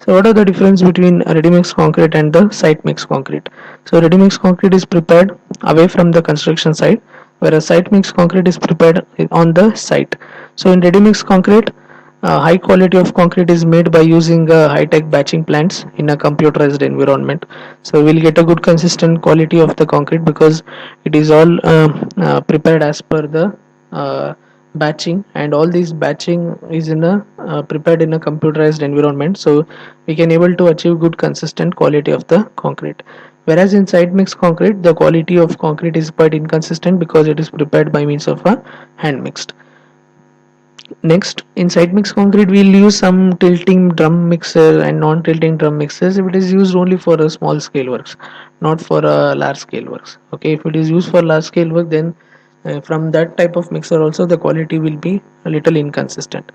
So what are the difference between ready mix concrete and the site mix concrete? So ready mix concrete is prepared away from the construction site, whereas site mix concrete is prepared on the site. So in ready mix concrete, high quality of concrete is made by using high-tech batching plants in a computerized environment. So we'll get a good consistent quality of the concrete because it is all prepared as per the uh, batching, and all these batching is in a prepared in a computerized environment, so we can able to achieve good consistent quality of the concrete. Whereas in site mix concrete, the quality of concrete is quite inconsistent because it is prepared by means of a hand mixed. Next, in site mix concrete, we'll use some tilting drum mixer and non-tilting drum mixers if it is used only for a small scale works, not for a large scale works. Okay, if it is used for large scale work, then from that type of mixer also the quality will be a little inconsistent.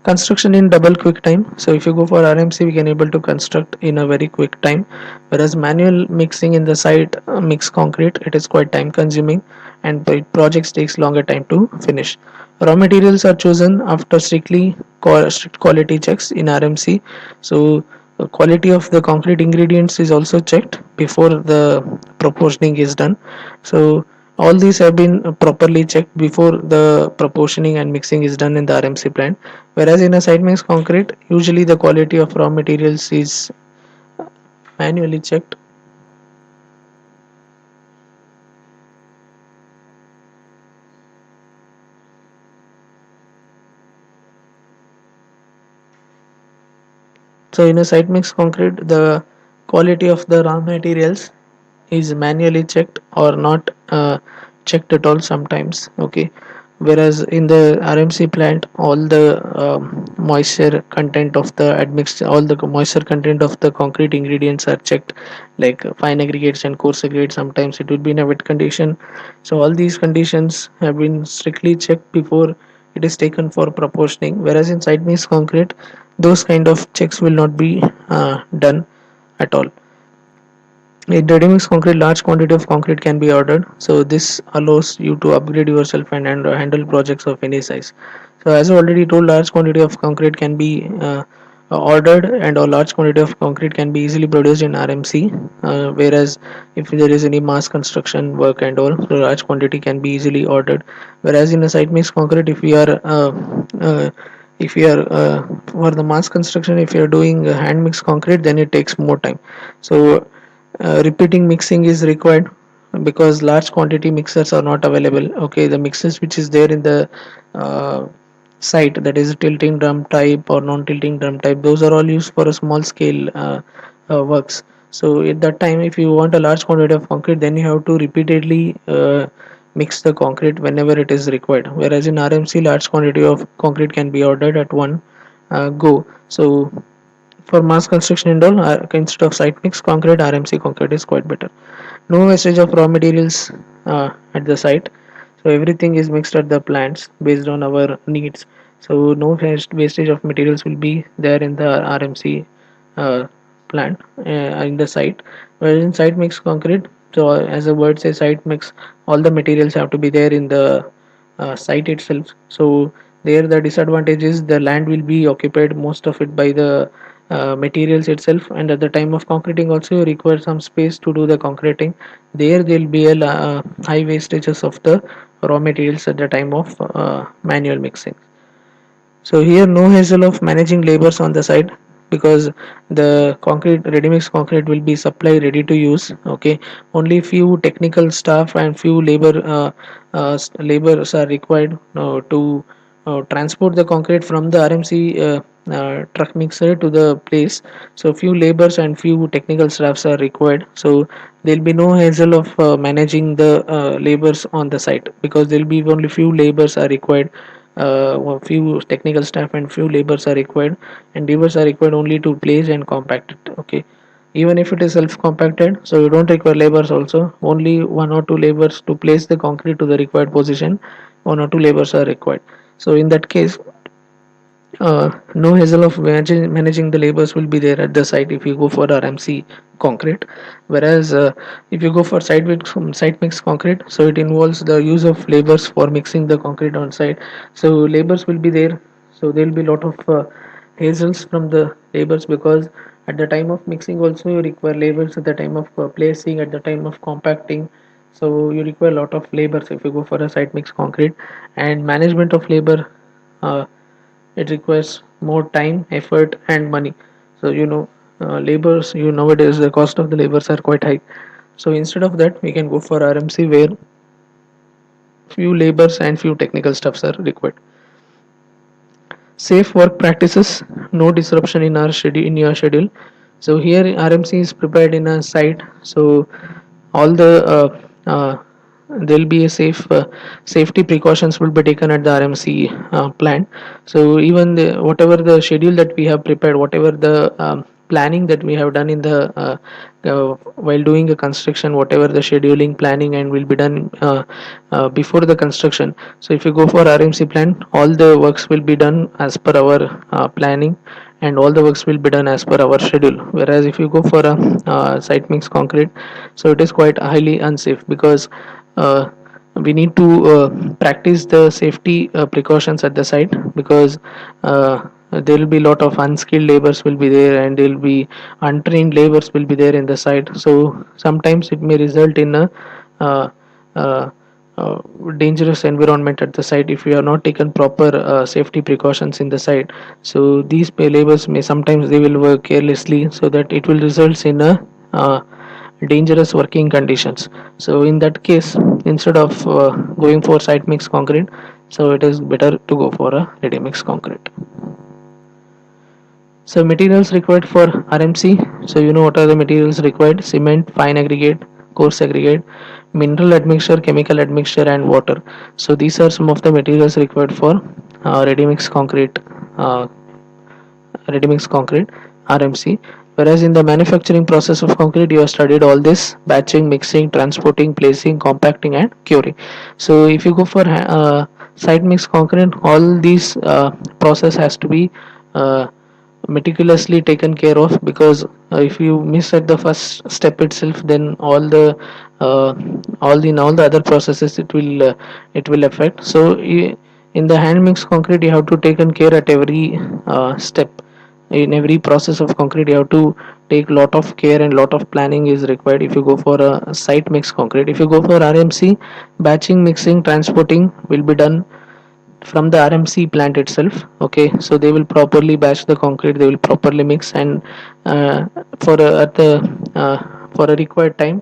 Construction in double quick time. So if you go for RMC, we can able to construct in a very quick time, whereas manual mixing in the site mix concrete, it is quite time consuming, and projects takes longer time to finish. Raw materials are chosen after strict quality checks in RMC. So quality of the concrete ingredients is also checked before the proportioning is done. So all these have been properly checked before the proportioning and mixing is done in the RMC plant. Whereas in a site mix concrete, usually the quality of raw materials is manually checked. So in a site mix concrete, the quality of the raw materials is manually checked or not checked at all sometimes. Okay, whereas in the RMC plant, all the moisture content of the admixture, all the moisture content of the concrete ingredients are checked, like fine aggregates and coarse aggregates. Sometimes it would be in a wet condition. So all these conditions have been strictly checked before it is taken for proportioning. Whereas in site mix concrete, those kind of checks will not be done at all. In ready-mix concrete, large quantity of concrete can be ordered. So this allows you to upgrade yourself and handle projects of any size. So as I already told, large quantity of concrete can be ordered, and a large quantity of concrete can be easily produced in RMC. Whereas if there is any mass construction work and all, so large quantity can be easily ordered. Whereas in a site mix concrete, if we are for the mass construction, if you are doing hand mix concrete, then it takes more time. So repeating mixing is required because large quantity mixers are not available. Okay, the mixers which is there in the uh, site, that is tilting drum type or non-tilting drum type, those are all used for a small scale works. So at that time, if you want a large quantity of concrete, then you have to repeatedly mix the concrete whenever it is required. Whereas in RMC, large quantity of concrete can be ordered at one go. So for mass construction and all, instead of site mix concrete, RMC concrete is quite better. No wastage of raw materials at the site. So everything is mixed at the plants based on our needs. So no wastage of materials will be there in the RMC uh, plant in the site. Whereas in site mix concrete, so as the word says, site mix, all the materials have to be there in the site itself. So there the disadvantage is the land will be occupied most of it by the materials itself, and at the time of concreting also you require some space to do the concreting. There will be a high wastages of the raw materials at the time of manual mixing. So here no hassle of managing labors on the side because the concrete ready mix concrete will be supplied ready to use. Okay, only few technical staff and few laborers are required to transport the concrete from the RMC truck mixer to the place. So few laborers and few technical staffs are required. So there'll be no hassle of managing the labors on the site because there'll be only few laborers are required, few technical staff and few laborers are required, and laborers are required only to place and compact it. Okay, even if it is self compacted, so you don't require laborers also, only one or two laborers to place the concrete to the required position, one or two laborers are required. So in that case, no hassle of managing the labors will be there at the site if you go for RMC concrete. Whereas if you go for site mix concrete, so it involves the use of labors for mixing the concrete on site. So labors will be there, so there will be a lot of hassles from the labors, because at the time of mixing also you require labors, at the time of placing, at the time of compacting. So you require a lot of labors if you go for a site mix concrete. And management of labor, uh, it requires more time, effort and money. So labors, nowadays the cost of the labors are quite high. So instead of that we can go for RMC, where few labors and few technical stuffs are required. Safe work practices, no disruption in our schedule, in your schedule. So here RMC is prepared in a site, so all the there will be a safety precautions will be taken at the RMC plant. So even whatever the schedule that we have prepared, whatever the planning that we have done in the while doing a construction, whatever the scheduling planning and will be done before the construction. So if you go for RMC plan, all the works will be done as per our planning, and all the works will be done as per our schedule. Whereas if you go for a site mix concrete, so it is quite highly unsafe, because uh, we need to practice the safety precautions at the site, because there will be a lot of unskilled laborers will be there, and there will be untrained laborers will be there in the site. So sometimes it may result in a uh, uh, uh, dangerous environment at the site if we are not taken proper safety precautions in the site. So these pay laborers may sometimes they will work carelessly, so that it will result in a dangerous working conditions. So in that case, instead of going for site mix concrete, so it is better to go for a ready mix concrete. So materials required for RMC. So what are the materials required: cement, fine aggregate, coarse aggregate, mineral admixture, chemical admixture, and water. So these are some of the materials required for ready mix concrete. Ready mix concrete, RMC. Whereas in the manufacturing process of concrete, you have studied all this: batching, mixing, transporting, placing, compacting, and curing. So if you go for site mix concrete, all these process has to be uh, meticulously taken care of, because if you miss at the first step itself, then uh, all the other processes it will affect. So in the hand mix concrete, you have to taken care at every step. In every process of concrete, you have to take lot of care, and lot of planning is required if you go for a site mix concrete. If you go for RMC, batching, mixing, transporting will be done from the RMC plant itself. Okay, so they will properly batch the concrete, they will properly mix, and for at the for a required time,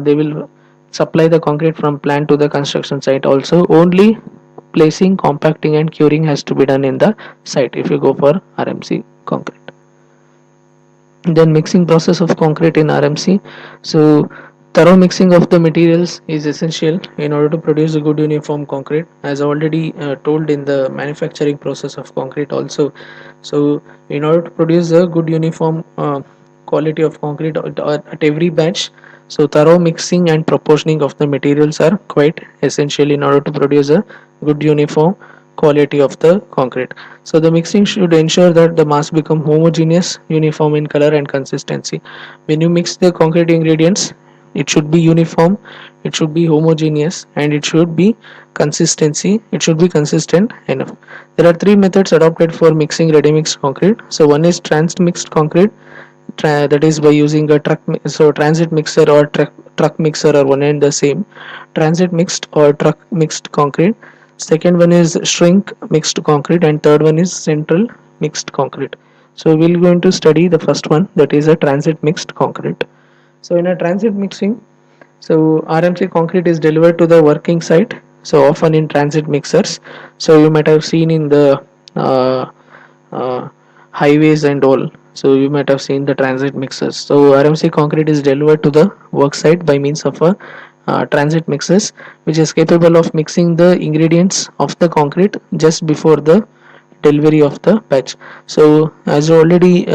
they will supply the concrete from plant to the construction site. Also, only placing, compacting, and curing has to be done in the site if you go for RMC concrete. Then mixing process of concrete in RMC. So thorough mixing of the materials is essential in order to produce a good uniform concrete, as already told in the manufacturing process of concrete also. So in order to produce a good uniform quality of concrete at every batch, so thorough mixing and proportioning of the materials are quite essential in order to produce a good uniform quality of the concrete. So the mixing should ensure that the mass become homogeneous, uniform in color and consistency. When you mix the concrete ingredients, it should be uniform, it should be homogeneous, and it should be consistency. It should be consistent enough. There are three methods adopted for mixing ready mixed concrete. So one is trans-mixed concrete, that is by using a so transit mixer or truck mixer are one and the same. Transit mixed or truck mixed concrete. Second one is shrink mixed concrete, and third one is central mixed concrete. So we're going to study the first one, that is a transit mixed concrete. So in a transit mixing, so RMC concrete is delivered to the working site, so often in transit mixers. So you might have seen in the uh, uh, highways and all. So you might have seen the transit mixers. So RMC concrete is delivered to the work site by means of a transit mixers, which is capable of mixing the ingredients of the concrete just before the delivery of the batch. So as you already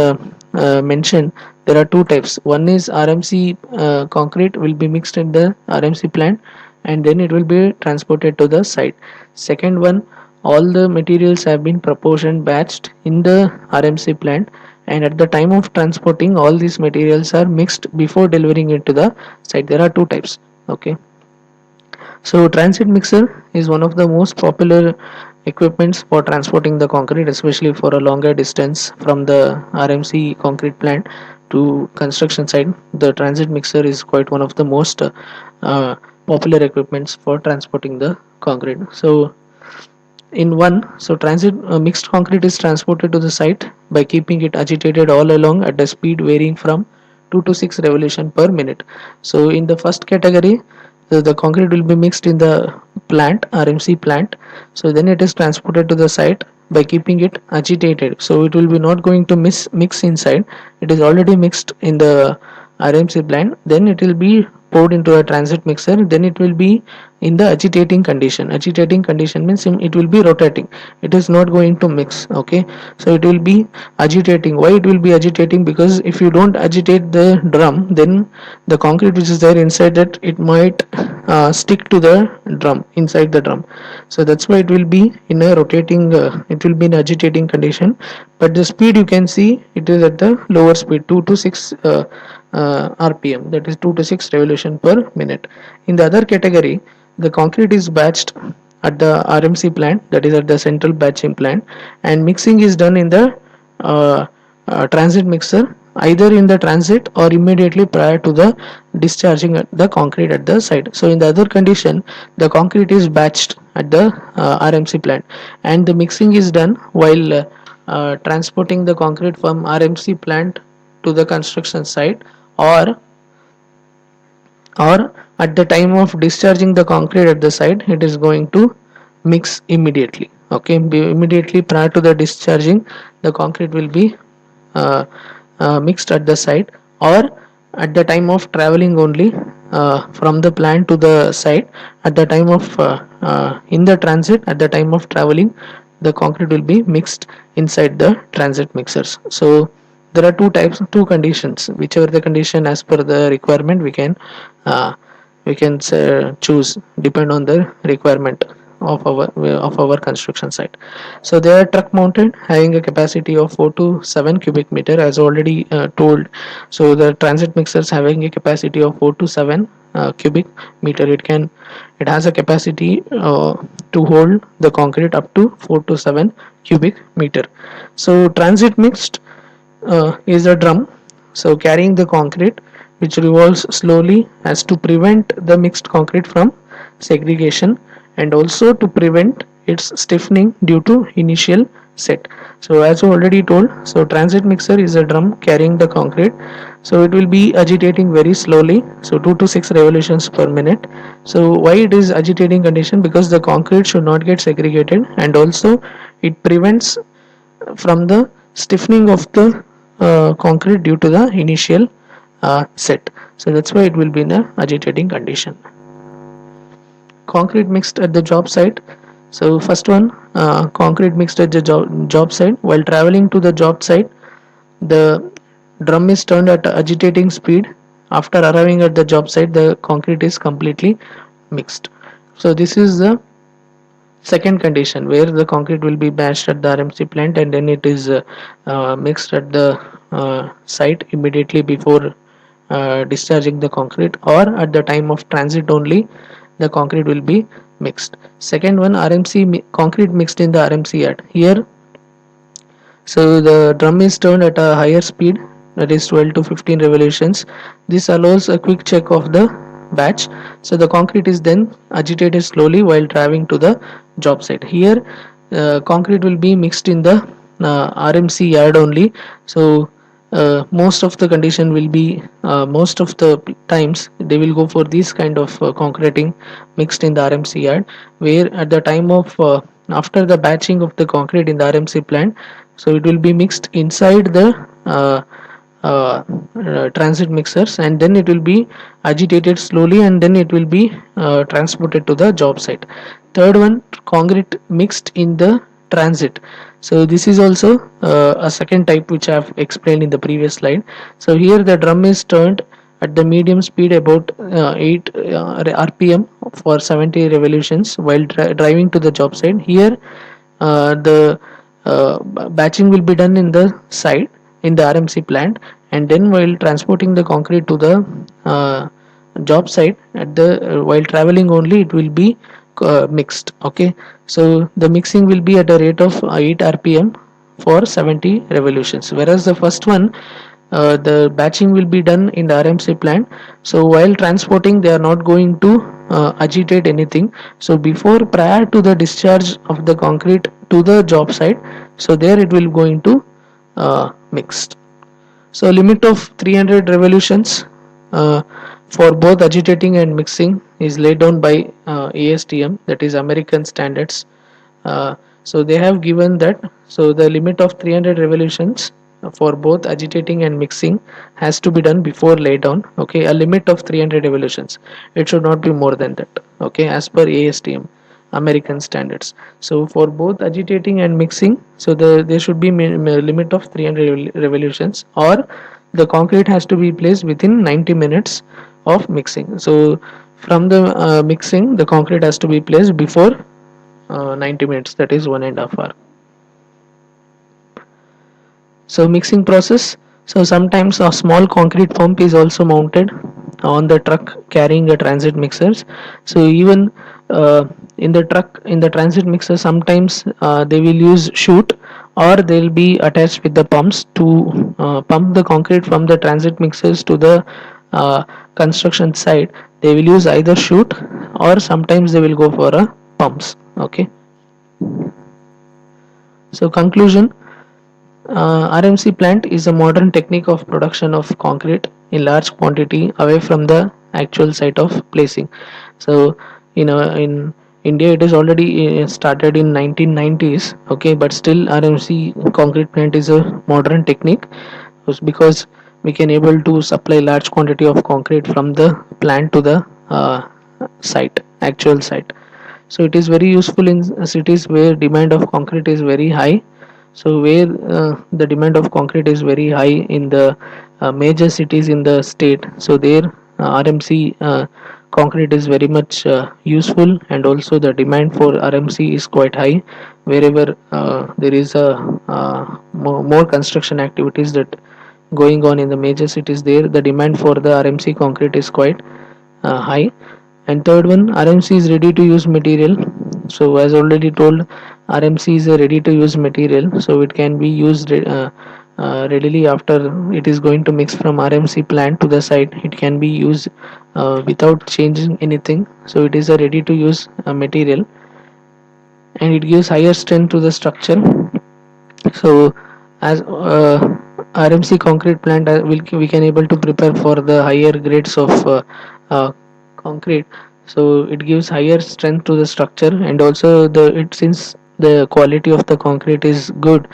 mentioned, there are two types. One is RMC concrete will be mixed in the RMC plant, and then it will be transported to the site. Second one, all the materials have been proportioned batched in the RMC plant, and at the time of transporting, all these materials are mixed before delivering it to the site. There are two types. Okay, so transit mixer is one of the most popular equipments for transporting the concrete, especially for a longer distance from the RMC concrete plant to construction site. The transit mixer is quite one of the most uh, popular equipments for transporting the concrete. So in one, so transit mixed concrete is transported to the site by keeping it agitated all along at a speed varying from 2 to 6 revolution per minute. So in the first category, the concrete will be mixed in the plant, RMC plant. So then it is transported to the site by keeping it agitated. So it will be not going to mix inside. It is already mixed in the RMC plant. Then it will be poured into a transit mixer. Then it will be in the agitating condition. Agitating condition means it will be rotating. It is not going to mix. Okay, so it will be agitating. Why it will be agitating? Because if you don't agitate the drum, then the concrete which is there inside that it might stick to the drum, inside the drum. So that's why it will be in a rotating, it will be in agitating condition. But the speed you can see it is at the lower speed, 2 to 6 rpm, that is 2 to 6 revolution per minute. In the other category, the concrete is batched at the RMC plant, that is at the central batching plant, and mixing is done in the uh, transit mixer, either in the transit or immediately prior to the discharging the concrete at the site. So in the other condition, the concrete is batched at the RMC plant, and the mixing is done while transporting the concrete from RMC plant to the construction site, or at the time of discharging the concrete at the site, it is going to mix immediately. Okay, immediately prior to the discharging, the concrete will be uh, mixed at the site, or at the time of traveling only from the plant to the site. At the time of in the transit, at the time of traveling, the concrete will be mixed inside the transit mixers. So there are two conditions. Whichever the condition as per the requirement, uh, we can choose, depend on the requirement of our construction site. So they are truck mounted, having a capacity of 4 to 7 cubic meter, as already told. So the transit mixers having a capacity of 4 to 7 cubic meter. It has a capacity to hold the concrete up to 4 to 7 cubic meter. So transit mixed is a drum, so carrying the concrete, which revolves slowly as to prevent the mixed concrete from segregation, and also to prevent its stiffening due to initial set. So as I already told, so transit mixer is a drum carrying the concrete, so it will be agitating very slowly, so 2 to 6 revolutions per minute. So why it is agitating condition? Because the concrete should not get segregated, and also it prevents from the stiffening of the concrete due to the initial set. So that's why it will be in a agitating condition. Concrete mixed at the job site. So first one, concrete mixed at the job site. While traveling to the job site, the drum is turned at agitating speed. After arriving at the job site, the concrete is completely mixed. So this is the second condition, where the concrete will be batched at the RMC plant, and then it is mixed at the site immediately before discharging the concrete, or at the time of transit only, the concrete will be mixed. Second one, concrete mixed in the RMC yard. Here, so the drum is turned at a higher speed, that is 12 to 15 revolutions. This allows a quick check of the batch. So the concrete is then agitated slowly while driving to the job site. Here, concrete will be mixed in the RMC yard only. So most of the condition will be, most of the times they will go for this kind of concreting mixed in the RMC yard, where at the time of after the batching of the concrete in the RMC plant, so it will be mixed inside the transit mixers, and then it will be agitated slowly, and then it will be transported to the job site. Third one, concrete mixed in the transit. So this is also a second type which I have explained in the previous slide. So here the drum is turned at the medium speed, about 8 rpm for 70 revolutions while driving to the job site. Here the batching will be done in the site, in the RMC plant, and then while transporting the concrete to the job site, at the while traveling only, it will be mixed. Okay, so the mixing will be at a rate of 8 rpm for 70 revolutions, whereas the first one, the batching will be done in the RMC plant. So while transporting, they are not going to agitate anything. So before, prior to the discharge of the concrete to the job site, so there it will going to mixed. So limit of 300 revolutions for both agitating and mixing is laid down by ASTM, that is American Standards. So they have given that, so the limit of 300 revolutions for both agitating and mixing has to be done before lay down. Okay, a limit of 300 revolutions. It should not be more than that. Okay, as per ASTM. American standards. So for both agitating and mixing, so there should be limit of 300 revolutions, or the concrete has to be placed within 90 minutes of mixing. So from the mixing, the concrete has to be placed before 90 minutes, that is 1.5 hours. So mixing process. So sometimes a small concrete pump is also mounted on the truck carrying the transit mixers. So even in the truck, in the transit mixer, sometimes they will use chute, or they'll be attached with the pumps to pump the concrete from the transit mixers to the construction site. They will use either chute, or sometimes they will go for a pumps. Okay. So conclusion, RMC plant is a modern technique of production of concrete in large quantity away from the actual site of placing. So, in India, it is already started in 1990s. Okay, but still RMC concrete plant is a modern technique, because we can able to supply large quantity of concrete from the plant to the site, actual site. So it is very useful in cities where demand of concrete is very high. So where the demand of concrete is very high in the major cities in the state, so there RMC concrete is very much useful, and also the demand for RMC is quite high wherever there is a more construction activities that going on in the major cities. There the demand for the RMC concrete is quite high. And third one, RMC is ready to use material. So as already told, RMC is a ready to use material, so it can be used readily after it is going to mix from RMC plant to the site. It can be used without changing anything. So it is a ready to use material, and it gives higher strength to the structure. So as RMC concrete plant, we can able to prepare for the higher grades of concrete. So it gives higher strength to the structure, and also the it since the quality of the concrete is good,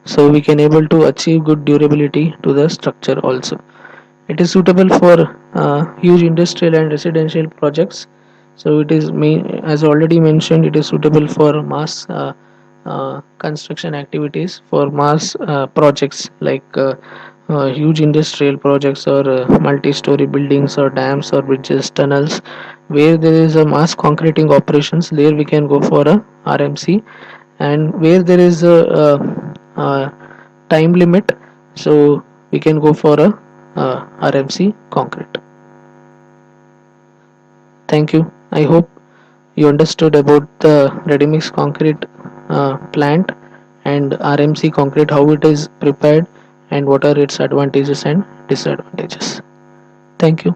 so we can able to achieve good durability to the structure also. It is suitable for huge industrial and residential projects. So it is as already mentioned, it is suitable for mass construction activities, for mass projects like huge industrial projects, or multi-story buildings, or dams, or bridges, tunnels, where there is a mass concreting operations. There we can go for a RMC, and where there is a time limit, so we can go for a RMC concrete. Thank you. I hope you understood about the ready mix concrete plant and RMC concrete, how it is prepared, and what are its advantages and disadvantages. Thank you.